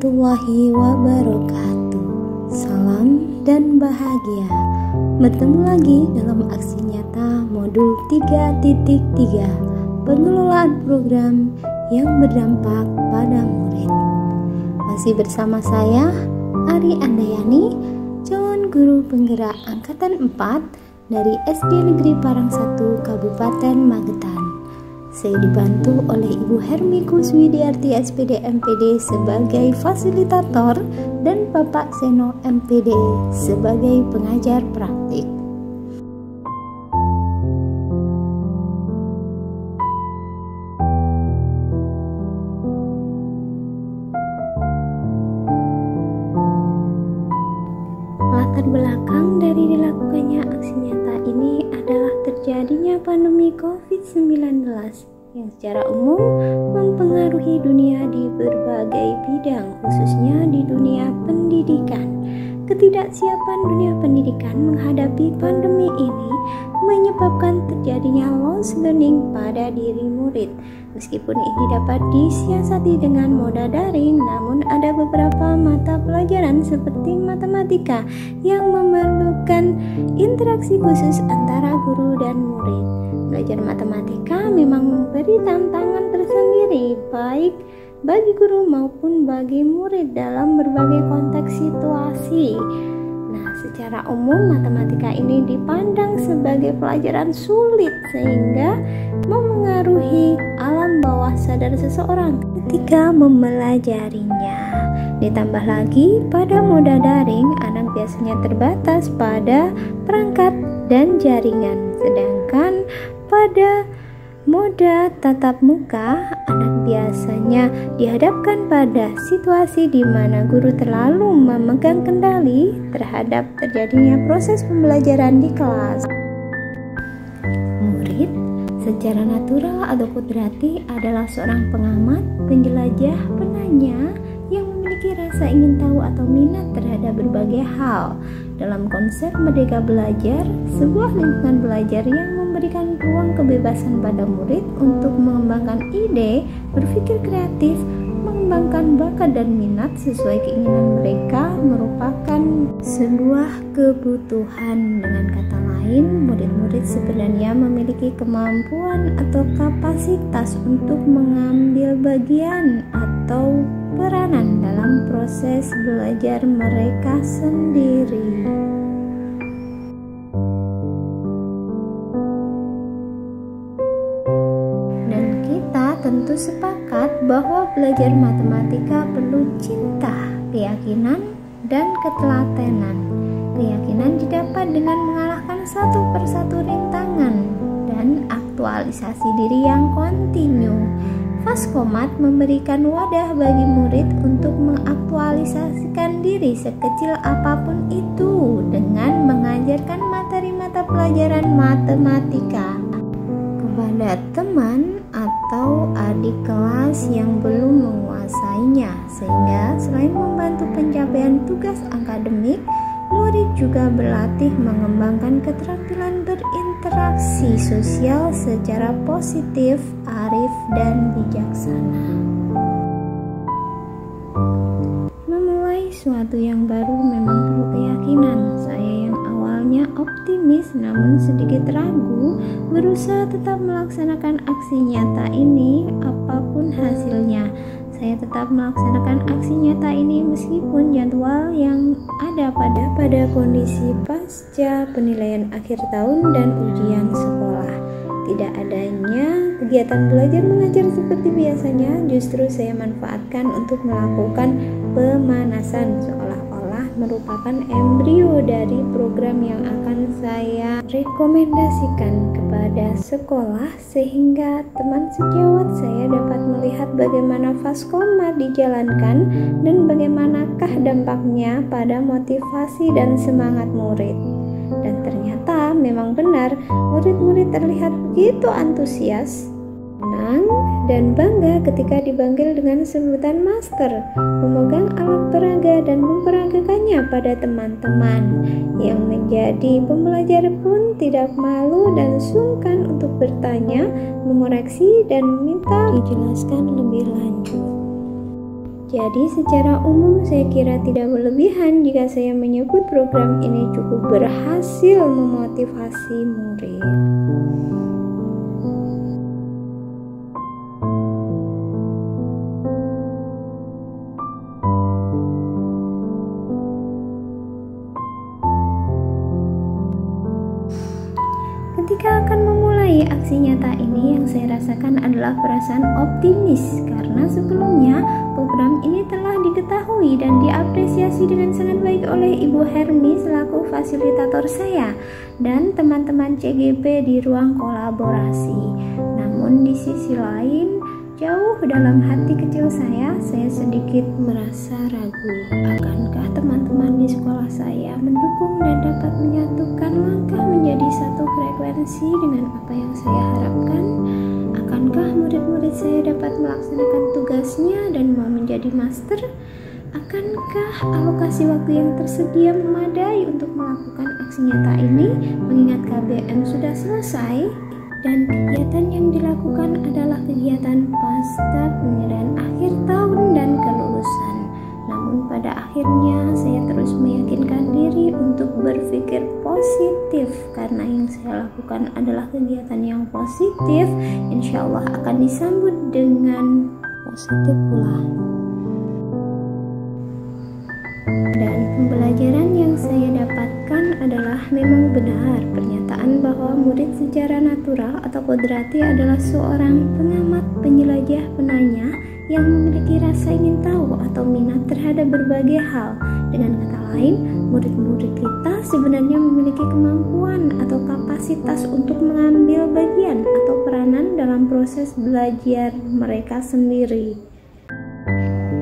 warahmatullahi wabarakatuh. Salam dan bahagia. Bertemu lagi dalam aksi nyata modul 3.3 pengelolaan program yang berdampak pada murid. Masih bersama saya Ari Andayani, calon guru penggerak angkatan 4 dari SD Negeri Parang 1 Kabupaten Magetan. Saya dibantu oleh Ibu Hermi Kuswidiarti SPD MPD sebagai fasilitator dan Bapak Seno MPD sebagai pengajar praktik. Latar belakang dari dilakukannya aksi nyata ini adalah terjadinya pandemi COVID-19 yang secara umum mempengaruhi dunia di berbagai bidang, khususnya di dunia pendidikan. Ketidaksiapan dunia pendidikan menghadapi pandemi ini menyebabkan terjadinya loss learning pada diri murid. Meskipun ini dapat disiasati dengan moda daring, namun ada beberapa mata pelajaran seperti matematika yang memerlukan interaksi khusus antara guru dan murid. Belajar matematika memang memberi tantangan tersendiri, baik bagi guru maupun bagi murid dalam berbagai konteks situasi. Nah, secara umum matematika ini dipandang sebagai pelajaran sulit sehingga memengaruhi alam bawah sadar seseorang ketika mempelajarinya. Ditambah lagi pada moda daring, anak biasanya terbatas pada perangkat dan jaringan, sedangkan pada moda tatap muka, anak biasanya dihadapkan pada situasi di mana guru terlalu memegang kendali terhadap terjadinya proses pembelajaran di kelas. Murid secara natural atau kudrati adalah seorang pengamat, penjelajah, penanya yang memiliki rasa ingin tahu atau minat terhadap berbagai hal. Dalam konsep Merdeka Belajar, sebuah lingkungan belajar yang memberikan ruang kebebasan pada murid untuk mengembangkan ide, berpikir kreatif, mengembangkan bakat dan minat sesuai keinginan mereka merupakan sebuah kebutuhan. Dengan kata lain, murid-murid sebenarnya memiliki kemampuan atau kapasitas untuk mengambil bagian atau peranan dalam proses belajar mereka sendiri. Tentu sepakat bahwa belajar matematika perlu cinta, keyakinan, dan ketelatenan. Keyakinan didapat dengan mengalahkan satu persatu rintangan dan aktualisasi diri yang kontinu. Faskomat memberikan wadah bagi murid untuk mengaktualisasikan diri sekecil apapun itu dengan mengajarkan materi mata pelajaran matematika kepada teman atau adik kelas yang belum menguasainya, sehingga selain membantu pencapaian tugas akademik, murid juga berlatih mengembangkan keterampilan berinteraksi sosial secara positif, arif, dan bijaksana. Memulai suatu yang baru memang perlu keyakinan. Saya yang awalnya optimis namun sedikit ragu, berusaha tetap melaksanakan aksi nyata ini apapun hasilnya. Saya tetap melaksanakan aksi nyata ini meskipun jadwal yang ada pada kondisi pasca penilaian akhir tahun dan ujian sekolah. Tidak adanya kegiatan belajar mengajar seperti biasanya, justru saya manfaatkan untuk melakukan pemanasan seolah-olah merupakan embrio dari program yang akan saya rekomendasikan kepada sekolah, sehingga teman sejawat saya dapat melihat bagaimana Faskomat dijalankan dan bagaimanakah dampaknya pada motivasi dan semangat murid. Dan ternyata memang benar, murid-murid terlihat begitu antusias, senang, dan bangga ketika dipanggil dengan sebutan master, memegang alat peraga dan memperagakannya pada teman-teman. Yang menjadi pembelajar pun tidak malu dan sungkan untuk bertanya, mengoreksi, dan meminta dijelaskan lebih lanjut. Jadi secara umum saya kira tidak berlebihan jika saya menyebut program ini cukup berhasil memotivasi murid. Ketika akan memulai aksi nyata ini, yang saya rasakan adalah perasaan optimis karena sebelumnya program ini telah diketahui dan diapresiasi dengan sangat baik oleh Ibu Hermi selaku fasilitator saya dan teman-teman CGP di ruang kolaborasi. Namun di sisi lain, jauh dalam hati kecil saya sedikit merasa ragu. Akankah teman-teman di sekolah saya mendukung dan dapat menyatukan langkah menjadi satu frekuensi dengan apa yang saya harapkan? Akankah murid-murid saya dapat melaksanakan tugasnya dan mau menjadi master? Akankah alokasi waktu yang tersedia memadai untuk melakukan aksi nyata ini mengingat KBM sudah selesai? Dan kegiatan yang dilakukan adalah kegiatan pasca penyerahan akhir tahun dan kelulusan. Namun pada akhirnya saya terus meyakinkan diri untuk berpikir positif karena yang saya lakukan adalah kegiatan yang positif, insya Allah akan disambut dengan positif pula. Dan pembelajaran yang saya dapatkan adalah memang benar pernyataan bahwa murid secara natural atau kodrati adalah seorang pengamat, penjelajah, penanya yang memiliki rasa ingin tahu atau minat terhadap berbagai hal. Dengan kata lain, murid-murid kita sebenarnya memiliki kemampuan atau kapasitas untuk mengambil bagian atau peranan dalam proses belajar mereka sendiri.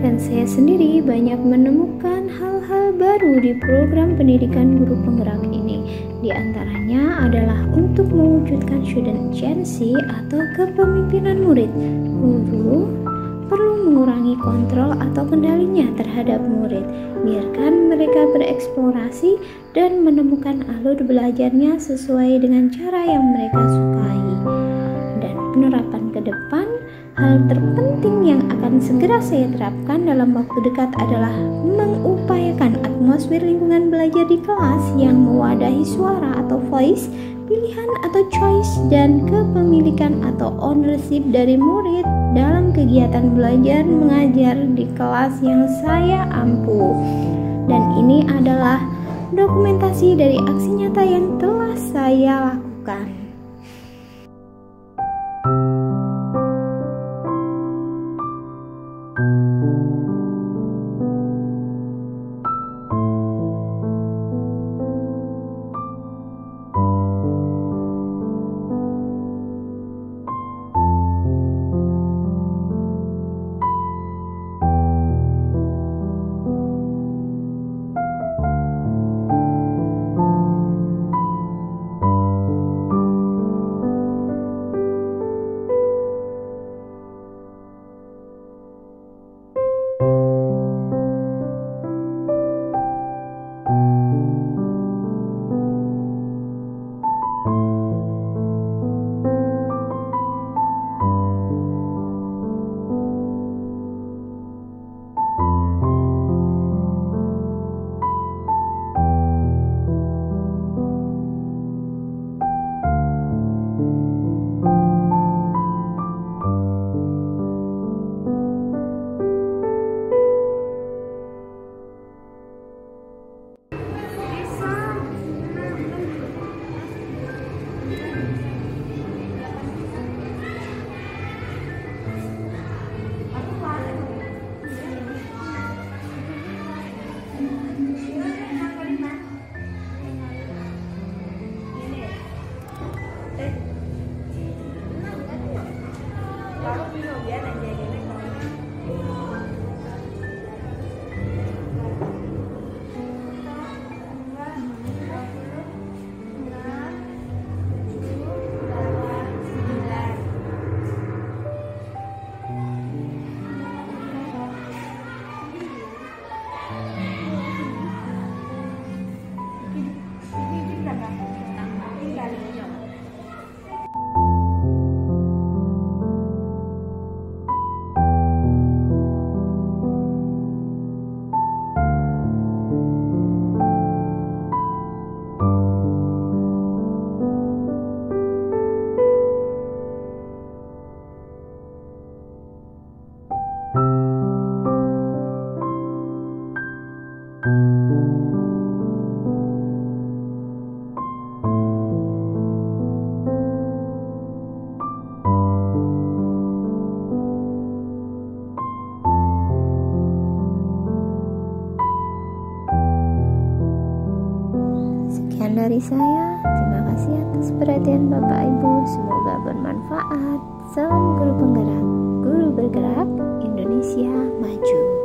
Dan saya sendiri banyak menemukan hal-hal baru di program pendidikan guru penggerak ini. Di antaranya adalah untuk mewujudkan student agency atau kepemimpinan murid. Guru perlu mengurangi kontrol atau kendalinya terhadap murid. Biarkan mereka bereksplorasi dan menemukan alur belajarnya sesuai dengan cara yang mereka sukai. Dan penerapan ke depan, hal terpenting yang akan segera saya terapkan dalam waktu dekat adalah mengupayakan atmosfer lingkungan belajar di kelas yang mewadahi suara atau voice, pilihan atau choice, dan kepemilikan atau ownership dari murid dalam kegiatan belajar mengajar di kelas yang saya ampu. Dan ini adalah dokumentasi dari aksi nyata yang telah saya lakukan. Sekian dari saya. Terima kasih atas perhatian Bapak Ibu. Semoga bermanfaat. Salam guru penggerak. Guru bergerak, Indonesia maju.